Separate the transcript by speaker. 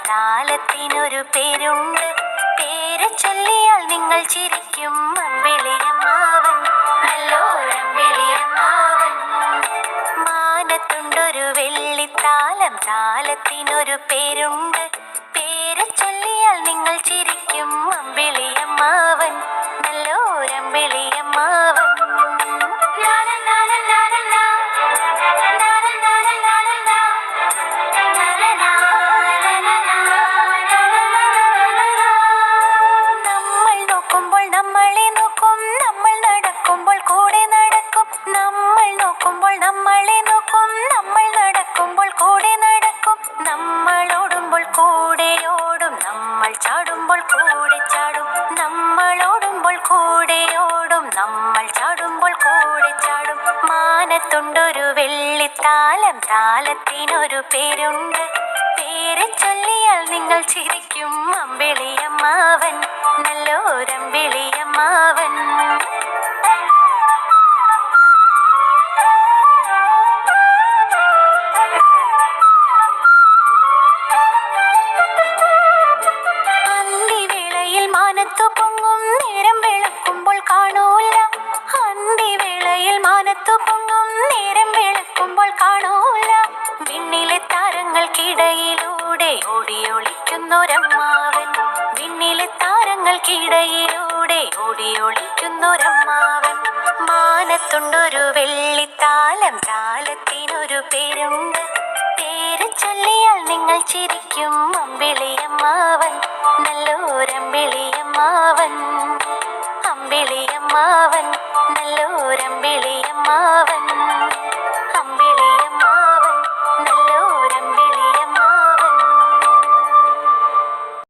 Speaker 1: താലത്തിനൊരു പേരുണ്ട്. പേര് ചൊല്ലിയാൽ നിങ്ങൾ ചിരിക്കും. അമ്പിളിയമ്മാവൻ, നല്ലോരമ്പിളിയമ്മാവൻ. മാനത്തുണ്ടൊരു വെള്ളിത്താലം, താലത്തിനൊരു പേരുണ്ട്. പേര് ചൊല്ലിയാൽ നിങ്ങൾ ചിരിക്കും. അമ്പിളിയമ്മാവൻ, നല്ലോരമ്പിളിയമ്മാവൻ. നമ്മൾ നോക്കുമ്പോൾ നമ്മളെ നോക്കും, നമ്മൾ നടക്കുമ്പോൾ കൂടെ നടക്കും. നമ്മൾ നോക്കുമ്പോൾ നമ്മളെ നോക്കും, നമ്മൾ നടക്കുമ്പോൾ കൂടെ നടക്കും. നമ്മൾ ഓടുമ്പോൾ കൂടെ ഓടും, നമ്മൾ ചാടുമ്പോൾ കൂടെ ചാടും. നമ്മൾ ഓടുമ്പോൾ കൂടെ ഓടും, നമ്മൾ ചാടുമ്പോൾ കൂടെ ചാടും. മാനത്തുണ്ടൊരു വെള്ളിത്താലം, താലത്തിനൊരു പേരുണ്ട്. പേര് ചൊല്ലിയാൽ നിങ്ങൾ ചിരിക്കും. അമ്പിളിയമ്മാവൻ, നല്ലോരമ്പിളിയമ്മാവൻ. അന്തിവേളയിൽ മാനത്തു പൊങ്ങും, നേരം വെളുക്കുമ്പോൾ കാണൂല. അന്തിവേളയിൽ മാനത്തു പൊങ്ങും, നേരം വെളുക്കുമ്പോൾ കാണൂല. വിണ്ണിലെ താരങ്ങൾക്കിടയിലൂടെ ഓടിയൊളിക്കുന്നൊരമ്മാവൻ. വിണ്ണിലെ താരങ്ങൾക്കിടയിലൂടെ ഓടിയൊളിക്കുന്നൊരമ്മാവൻ. മാനത്തുണ്ടൊരു വെള്ളിത്താലം, താലത്തിനൊരു പേരുണ്ട്. പേര് ചൊല്ലിയാൽ നിങ്ങൾ ചിരിക്കും. അമ്പിളിയ